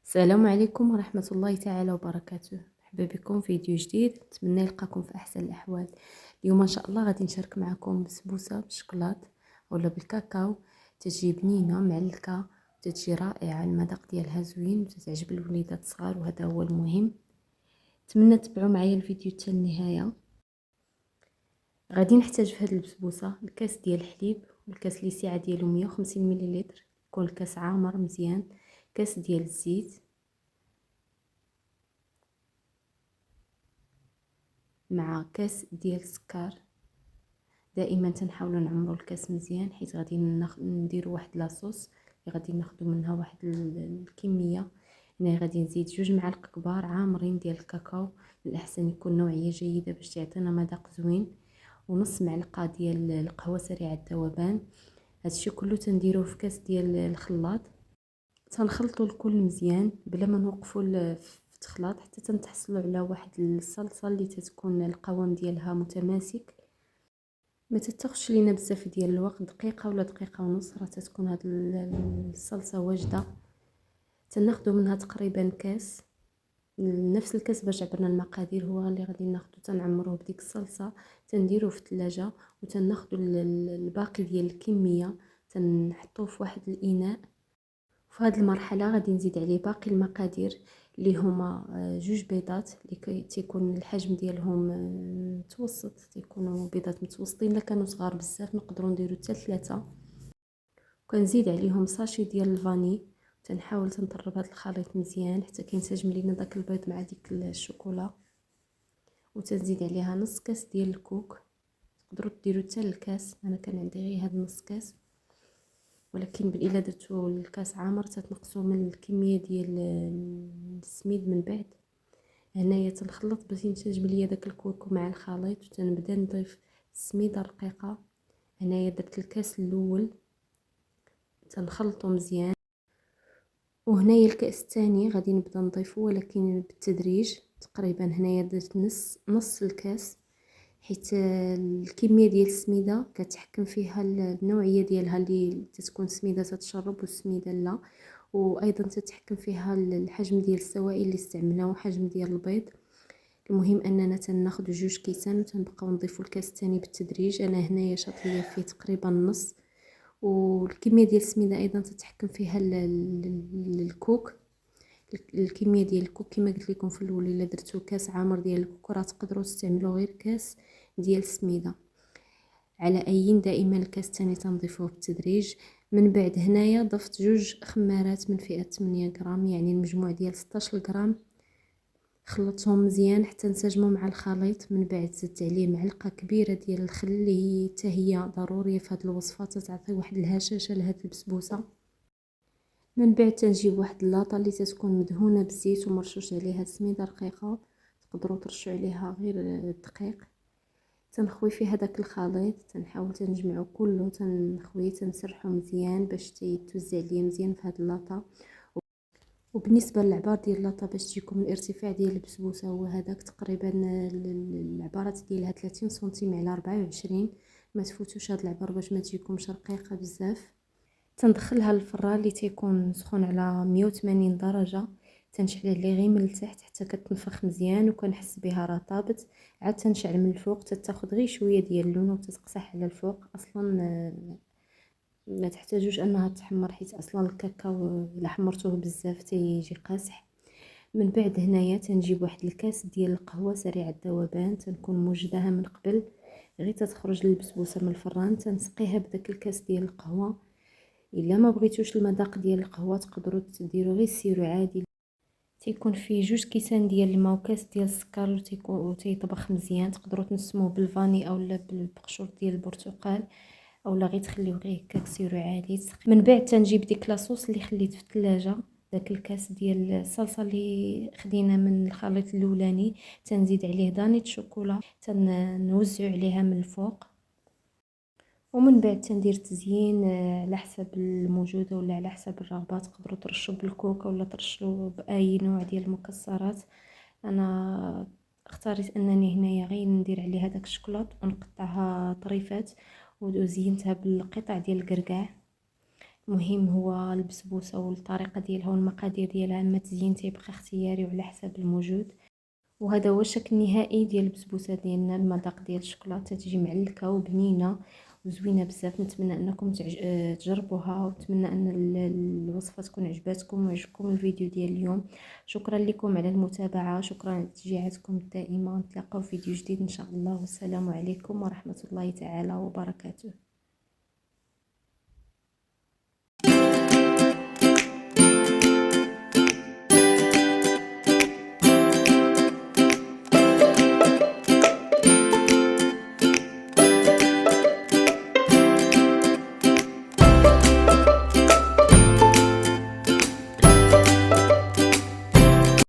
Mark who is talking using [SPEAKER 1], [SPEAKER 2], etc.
[SPEAKER 1] السلام عليكم ورحمة الله تعالى وبركاته. مرحبا بكم في فيديو جديد. نتمنى يلقاكم في احسن الاحوال. اليوم ان شاء الله غادي نشارك معكم بسبوسه بالشكلاط ولا بالكاكاو. تجي بنينه معلكه وتجي رائعه، المذاق ديالها زوين وتتعجب الوليدات الصغار، وهذا هو المهم. نتمنى تتبعوا معايا الفيديو حتى النهايه. غادي نحتاج في هذه البسبوسه الكاس ديال الحليب، والكاس اللي السعه ديالو 150 مليلتر، يكون الكاس عامر مزيان، كاس ديال الزيت مع كاس ديال السكر. دائما تنحاولوا نعمروا الكاس مزيان، حيت غادي نديروا واحد لاصوص اللي غادي ناخذوا منها واحد الكميه. هنا غادي نزيد 2 معالق كبار عامرين ديال الكاكاو، الاحسن يكون نوعيه جيده باش تعطينا مذاق زوين، ونص معلقه ديال القهوه سريعه الذوبان. هادشي كله تنديروه في كاس ديال الخلاط، تنخلطوا الكل مزيان بلا ما نوقفوا في التخلاط حتى تنتحصلوا على واحد الصلصه اللي تتكون القوام ديالها متماسك. ما تتاخذش لينا بزاف ديال الوقت، دقيقه ولا دقيقه ونص راه تتكون هاد الصلصه واجده. تناخذوا منها تقريبا كاس، نفس الكاس باش عبرنا المقادير هو اللي غادي ناخذو، تنعمروه بديك الصلصه، تنديروه في الثلاجه، وتناخذوا الباقي ديال الكميه تنحطوه في واحد الاناء. في هذه المرحله غادي نزيد عليه باقي المقادير اللي هما 2 بيضات اللي تيكون الحجم ديالهم متوسط، تيكونوا بيضات متوسطين. الا كانوا صغار بزاف نقدروا نديروا حتى 3. وكنزيد عليهم ساشي ديال الفاني. تنحاول تنطرب هذا الخليط مزيان حتى كينسجم لينا داك البيض مع ديك الشوكولا. وتنزيد عليها نص كاس ديال الكوك، تقدروا ديروا حتى الكاس، انا كان عندي غير هذا نص كاس، ولكن الا درتو الكاس عامر تتنقصوا من الكميه ديال السميد من بعد. هنايا تنخلط باش ينسجم ليا داك الكوكو مع الخليط، وتنبدا نضيف السميده رقيقه. هنايا درت الكاس الاول تنخلطو مزيان، وهنايا الكاس الثاني غادي نبدا نضيفه ولكن بالتدريج. تقريبا هنايا درت نص الكاس، حيت الكميه ديال السميده كتحكم فيها النوعيه ديالها، اللي تتكون سميده تتشرب والسميده لا، وايضا تتحكم فيها الحجم ديال السوائل اللي استعملنا وحجم ديال البيض. المهم اننا تناخذ 2 كيسان وتنبقاو نضيفوا الكاس الثاني بالتدريج. انا هنايا شاطليه فيه تقريبا نص، والكميه ديال السميده ايضا تتحكم فيها الكوك. الكميه ديال الكوك كما قلت لكم في الاول، الا درتو كاس عامر ديال الكوك راه تقدروا تستعملوا غير كاس ديال السميده. على اي دائما الكاس الثاني تنضيفوه بالتدريج. من بعد هنايا ضفت 2 خمارات من فئه 8 غرام، يعني المجموع ديال 16 غرام. خلطتهم مزيان حتى انسجموا مع الخليط. من بعد زدت عليه معلقه كبيره ديال الخل اللي هي حتى هي ضروريه في هذه الوصفه، تعطي واحد الهشاشه لهاد البسبوسه. من بعد تنجيب واحد اللاطه اللي تتكون مدهونه بالزيت ومرشوش عليها سميده رقيقه، تقدروا ترشوا عليها غير الدقيق. تنخوي فيه هذاك الخليط، تنحاول تنجمعو كله، تنخويه تنسرحو مزيان باش تيتوزع ليا مزيان في هاد اللاطه. وبالنسبه للعبار ديال اللاطه باش تجيكم الارتفاع ديال البسبوسه هو هذاك تقريبا، العبارات ديالها 30 سنتيم على 24. ما تفوتوش هاد العبار باش ما تجيكمش رقيقه بزاف. تندخلها للفران اللي تيكون سخون على 180 درجه، تنشعل عليه غير من التحت حتى كتنفخ مزيان وكنحس بها راه طابت. عاد تنشعل من الفوق تتاخذ غير شويه ديال اللون وتتقصح على الفوق. اصلا ما تحتاجوش انها تحمر، حيت اصلا الكاكاو الا حمرتوه بزاف تيجي قاصح. من بعد هنايا تنجيب واحد الكاس ديال القهوه سريع الذوبان، تنكون موجداها من قبل غير تتخرج البسبوسه من الفران. تنسقيها بداك الكاس ديال القهوه. الا ما بغيتوش المذاق ديال القهوه تقدروا ديروا غير السيرو عادي، تيكون فيه 2 كيسان ديال الماء وكاس ديال السكر وتيطبخ مزيان. تقدروا تنسموه بالفاني اولا بالبقشور ديال البرتقال، اولا غير تخليوه غير هكاك سيرو عادي. من بعد تنجيب ديك لاصوص اللي خليت في الثلاجه، داك الكاس ديال الصلصه اللي خدينا من الخليط الاولاني، تنزيد عليه دانيت شوكولا، تنوزعو عليها من الفوق. ومن بعد تندير تزيين على حسب الموجوده ولا على حسب الرغبه. تقدروا ترشوا بالكوكا ولا ترشوا باي نوع ديال المكسرات. انا اختاريت انني هنايا غير ندير عليها داك الشوكولاط ونقطعها طريفات، وزينتها بالقطع ديال الكركاع. مهم هو البسبوسه والطريقه ديالها والمقادير ديالها، اما التزيين تيبقى اختياري وعلى حسب الموجود. وهذا هو الشكل النهائي ديال البسبوسه ديالنا، المذاق ديال الشوكولاته تجي معلكه وبنينه وزوينه بزاف. نتمنى انكم تجربوها، ونتمنى ان الوصفه تكون عجباتكم ويعجبكم الفيديو ديال اليوم. شكرا لكم على المتابعه، شكرا على تشجيعاتكم الدائمه. نتلاقاو في فيديو جديد ان شاء الله، والسلام عليكم ورحمه الله تعالى وبركاته.